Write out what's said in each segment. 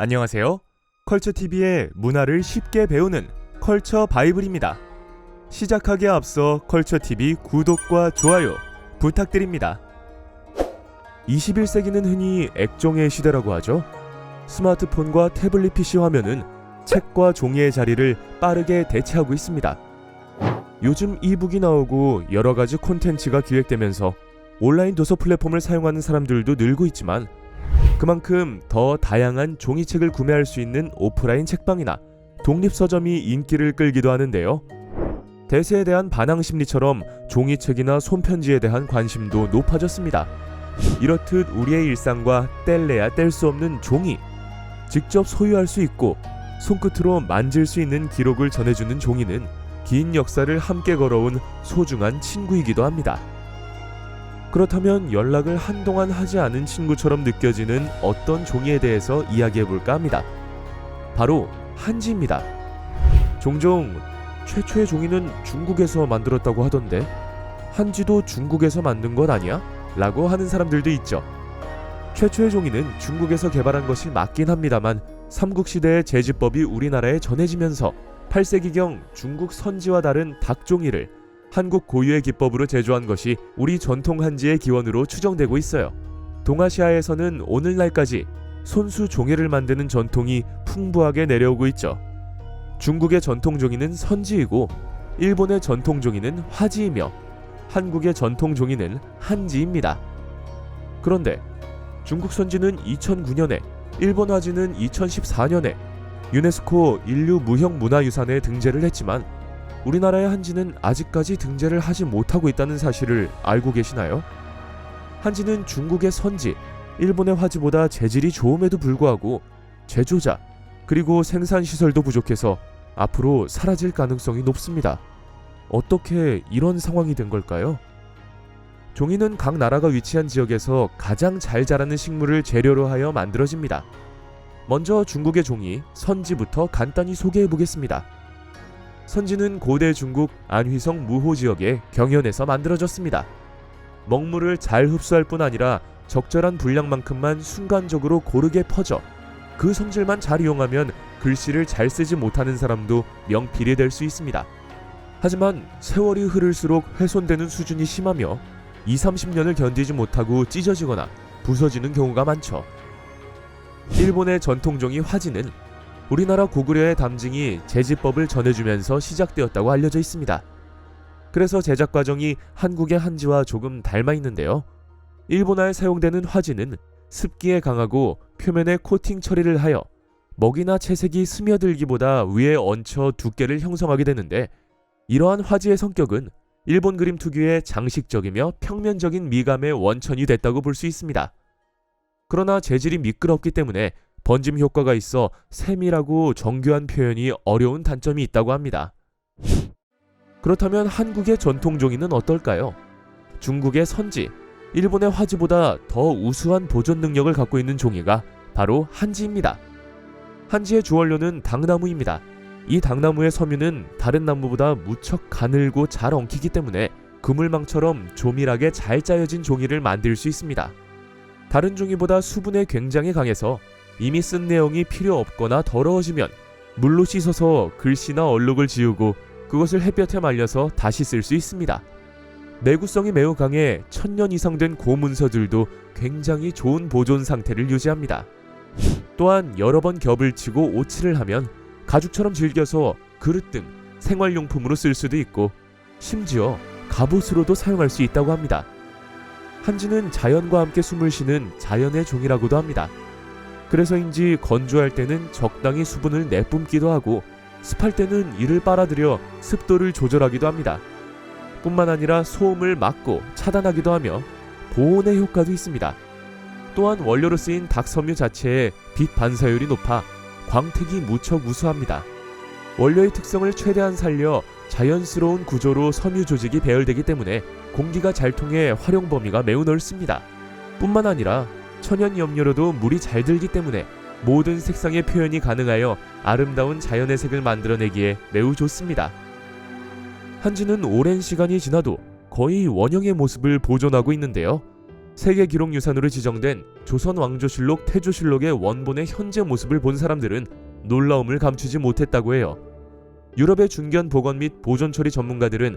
안녕하세요. 컬처TV의 문화를 쉽게 배우는 컬처 바이블입니다. 시작하기에 앞서 컬처TV 구독과 좋아요 부탁드립니다. 21세기는 흔히 액정의 시대라고 하죠. 스마트폰과 태블릿 PC 화면은 책과 종이의 자리를 빠르게 대체하고 있습니다. 요즘 이북이 나오고 여러가지 콘텐츠가 기획되면서 온라인 도서 플랫폼을 사용하는 사람들도 늘고 있지만 그만큼 더 다양한 종이책을 구매할 수 있는 오프라인 책방이나 독립서점이 인기를 끌기도 하는데요. 대세에 대한 반항 심리처럼 종이책이나 손편지에 대한 관심도 높아졌습니다. 이렇듯 우리의 일상과 뗄래야 뗄 수 없는 종이, 직접 소유할 수 있고 손끝으로 만질 수 있는 기록을 전해주는 종이는 긴 역사를 함께 걸어온 소중한 친구이기도 합니다. 그렇다면 연락을 한동안 하지 않은 친구처럼 느껴지는 어떤 종이에 대해서 이야기해볼까 합니다. 바로 한지입니다. 종종 최초의 종이는 중국에서 만들었다고 하던데 한지도 중국에서 만든 것 아니야? 라고 하는 사람들도 있죠. 최초의 종이는 중국에서 개발한 것이 맞긴 합니다만 삼국시대의 제지법이 우리나라에 전해지면서 8세기경 중국 선지와 다른 닭종이를 한국 고유의 기법으로 제조한 것이 우리 전통 한지의 기원으로 추정되고 있어요. 동아시아에서는 오늘날까지 손수 종이를 만드는 전통이 풍부하게 내려오고 있죠. 중국의 전통 종이는 선지이고 일본의 전통 종이는 화지이며 한국의 전통 종이는 한지입니다. 그런데 중국 선지는 2009년에, 일본 화지는 2014년에 유네스코 인류 무형 문화유산에 등재를 했지만 우리나라의 한지는 아직까지 등재를 하지 못하고 있다는 사실을 알고 계시나요? 한지는 중국의 선지, 일본의 화지보다 재질이 좋음에도 불구하고 제조자, 그리고 생산시설도 부족해서 앞으로 사라질 가능성이 높습니다. 어떻게 이런 상황이 된 걸까요? 종이는 각 나라가 위치한 지역에서 가장 잘 자라는 식물을 재료로 하여 만들어집니다. 먼저 중국의 종이, 선지부터 간단히 소개해보겠습니다. 선지는 고대 중국 안휘성 무호 지역의 경연에서 만들어졌습니다. 먹물을 잘 흡수할 뿐 아니라 적절한 분량만큼만 순간적으로 고르게 퍼져 그 성질만 잘 이용하면 글씨를 잘 쓰지 못하는 사람도 명필이 될 수 있습니다. 하지만 세월이 흐를수록 훼손되는 수준이 심하며 20-30년을 견디지 못하고 찢어지거나 부서지는 경우가 많죠. 일본의 전통종이 화지는 우리나라 고구려의 담징이 제지법을 전해주면서 시작되었다고 알려져 있습니다. 그래서 제작 과정이 한국의 한지와 조금 닮아 있는데요. 일본화에 사용되는 화지는 습기에 강하고 표면에 코팅 처리를 하여 먹이나 채색이 스며들기보다 위에 얹혀 두께를 형성하게 되는데 이러한 화지의 성격은 일본 그림 특유의 장식적이며 평면적인 미감의 원천이 됐다고 볼 수 있습니다. 그러나 재질이 미끄럽기 때문에 번짐 효과가 있어 세밀하고 정교한 표현이 어려운 단점이 있다고 합니다. 그렇다면 한국의 전통종이는 어떨까요? 중국의 선지, 일본의 화지보다 더 우수한 보존 능력을 갖고 있는 종이가 바로 한지입니다. 한지의 주원료는 당나무입니다. 이 당나무의 섬유는 다른 나무보다 무척 가늘고 잘 엉키기 때문에 그물망처럼 조밀하게 잘 짜여진 종이를 만들 수 있습니다. 다른 종이보다 수분에 굉장히 강해서 이미 쓴 내용이 필요 없거나 더러워지면 물로 씻어서 글씨나 얼룩을 지우고 그것을 햇볕에 말려서 다시 쓸 수 있습니다. 내구성이 매우 강해 1000년 이상 된 고문서들도 굉장히 좋은 보존 상태를 유지합니다. 또한 여러 번 겹을 치고 오칠을 하면 가죽처럼 질겨서 그릇 등 생활용품으로 쓸 수도 있고 심지어 갑옷으로도 사용할 수 있다고 합니다. 한지는 자연과 함께 숨을 쉬는 자연의 종이라고도 합니다. 그래서인지 건조할 때는 적당히 수분을 내뿜기도 하고 습할 때는 이를 빨아들여 습도를 조절하기도 합니다. 뿐만 아니라 소음을 막고 차단하기도 하며 보온의 효과도 있습니다. 또한 원료로 쓰인 닭섬유 자체의 빛 반사율이 높아 광택이 무척 우수합니다. 원료의 특성을 최대한 살려 자연스러운 구조로 섬유 조직이 배열되기 때문에 공기가 잘 통해 활용 범위가 매우 넓습니다. 뿐만 아니라 천연염료로도 물이 잘 들기 때문에 모든 색상의 표현이 가능하여 아름다운 자연의 색을 만들어내기에 매우 좋습니다. 한지는 오랜 시간이 지나도 거의 원형의 모습을 보존하고 있는데요. 세계기록유산으로 지정된 조선왕조실록 태조실록의 원본의 현재 모습을 본 사람들은 놀라움을 감추지 못했다고 해요. 유럽의 중견 복원 및 보존 처리 전문가들은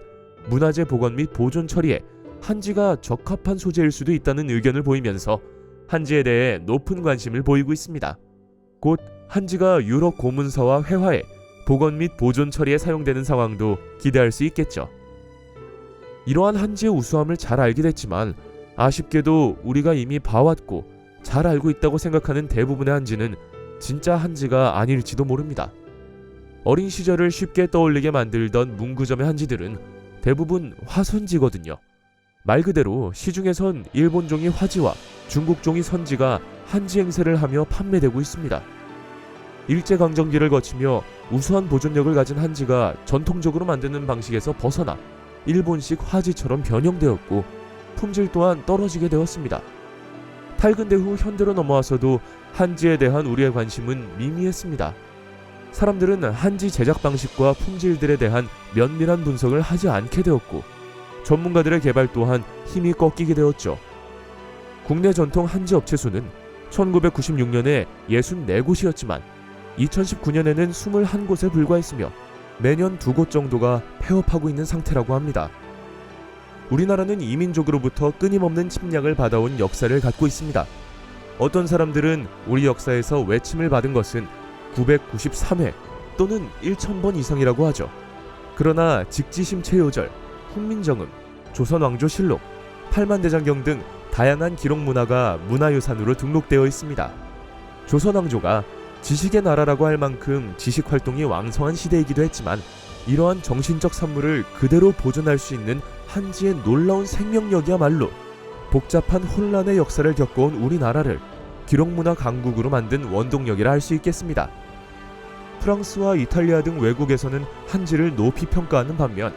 문화재 복원 및 보존 처리에 한지가 적합한 소재일 수도 있다는 의견을 보이면서 한지에 대해 높은 관심을 보이고 있습니다. 곧 한지가 유럽 고문서와 회화에 복원 및 보존 처리에 사용되는 상황도 기대할 수 있겠죠. 이러한 한지의 우수함을 잘 알게 됐지만 아쉽게도 우리가 이미 봐왔고 잘 알고 있다고 생각하는 대부분의 한지는 진짜 한지가 아닐지도 모릅니다. 어린 시절을 쉽게 떠올리게 만들던 문구점의 한지들은 대부분 화선지거든요. 말 그대로 시중에선 일본종이 화지와 중국종이 선지가 한지 행세를 하며 판매되고 있습니다. 일제강점기를 거치며 우수한 보존력을 가진 한지가 전통적으로 만드는 방식에서 벗어나 일본식 화지처럼 변형되었고 품질 또한 떨어지게 되었습니다. 탈근대 후 현대로 넘어와서도 한지에 대한 우리의 관심은 미미했습니다. 사람들은 한지 제작 방식과 품질들에 대한 면밀한 분석을 하지 않게 되었고 전문가들의 개발 또한 힘이 꺾이게 되었죠. 국내 전통 한지 업체 수는 1996년에 64곳이었지만 2019년에는 21곳에 불과했으며 매년 2곳 정도가 폐업하고 있는 상태라고 합니다. 우리나라는 이민족으로부터 끊임없는 침략을 받아온 역사를 갖고 있습니다. 어떤 사람들은 우리 역사에서 외침을 받은 것은 993회 또는 1000번 이상이라고 하죠. 그러나 직지심체요절, 훈민정음, 조선왕조실록, 팔만대장경 등 다양한 기록 문화가 문화유산으로 등록되어 있습니다. 조선왕조가 지식의 나라라고 할 만큼 지식활동이 왕성한 시대이기도 했지만 이러한 정신적 산물을 그대로 보존할 수 있는 한지의 놀라운 생명력이야말로 복잡한 혼란의 역사를 겪어온 우리나라를 기록문화 강국으로 만든 원동력이라 할 수 있겠습니다. 프랑스와 이탈리아 등 외국에서는 한지를 높이 평가하는 반면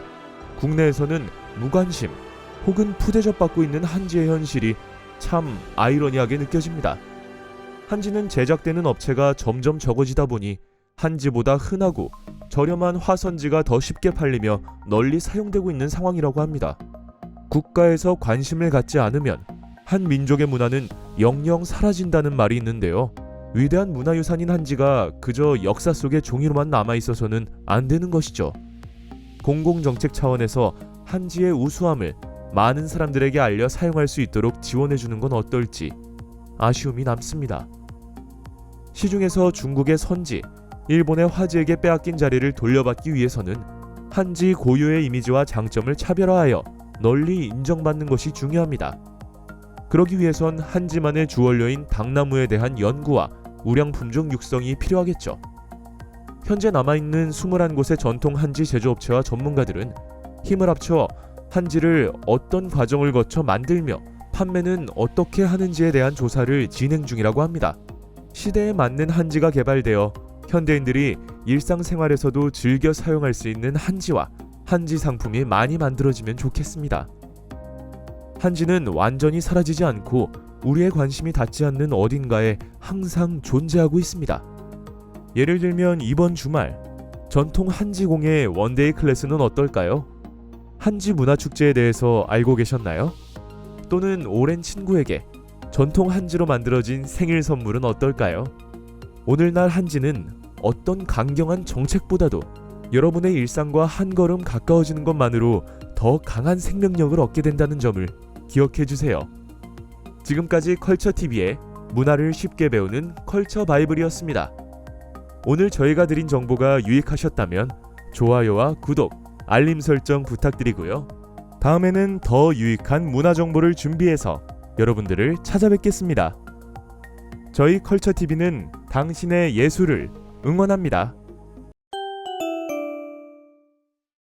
국내에서는 무관심 혹은 푸대접받고 있는 한지의 현실이 참 아이러니하게 느껴집니다. 한지는 제작되는 업체가 점점 적어지다 보니 한지보다 흔하고 저렴한 화선지가 더 쉽게 팔리며 널리 사용되고 있는 상황이라고 합니다. 국가에서 관심을 갖지 않으면 한 민족의 문화는 영영 사라진다는 말이 있는데요. 위대한 문화유산인 한지가 그저 역사 속의 종이로만 남아있어서는 안 되는 것이죠. 공공정책 차원에서 한지의 우수함을 많은 사람들에게 알려 사용할 수 있도록 지원해주는 건 어떨지 아쉬움이 남습니다. 시중에서 중국의 선지, 일본의 화지에게 빼앗긴 자리를 돌려받기 위해서는 한지 고유의 이미지와 장점을 차별화하여 널리 인정받는 것이 중요합니다. 그러기 위해선 한지만의 주원료인 당나무에 대한 연구와 우량 품종 육성이 필요하겠죠. 현재 남아있는 21곳의 전통 한지 제조업체와 전문가들은 힘을 합쳐 한지를 어떤 과정을 거쳐 만들며 판매는 어떻게 하는지에 대한 조사를 진행 중이라고 합니다. 시대에 맞는 한지가 개발되어 현대인들이 일상생활에서도 즐겨 사용할 수 있는 한지와 한지 상품이 많이 만들어지면 좋겠습니다. 한지는 완전히 사라지지 않고 우리의 관심이 닿지 않는 어딘가에 항상 존재하고 있습니다. 예를 들면 이번 주말 전통 한지공예 원데이 클래스는 어떨까요? 한지 문화축제에 대해서 알고 계셨나요? 또는 오랜 친구에게 전통 한지로 만들어진 생일 선물은 어떨까요? 오늘날 한지는 어떤 강경한 정책보다도 여러분의 일상과 한 걸음 가까워지는 것만으로 더 강한 생명력을 얻게 된다는 점을 기억해주세요. 지금까지 컬처TV의 문화를 쉽게 배우는 컬처 바이블이었습니다. 오늘 저희가 드린 정보가 유익하셨다면 좋아요와 구독, 알림 설정 부탁드리고요. 다음에는 더 유익한 문화 정보를 준비해서 여러분들을 찾아뵙겠습니다. 저희 컬처TV는 당신의 예술을 응원합니다.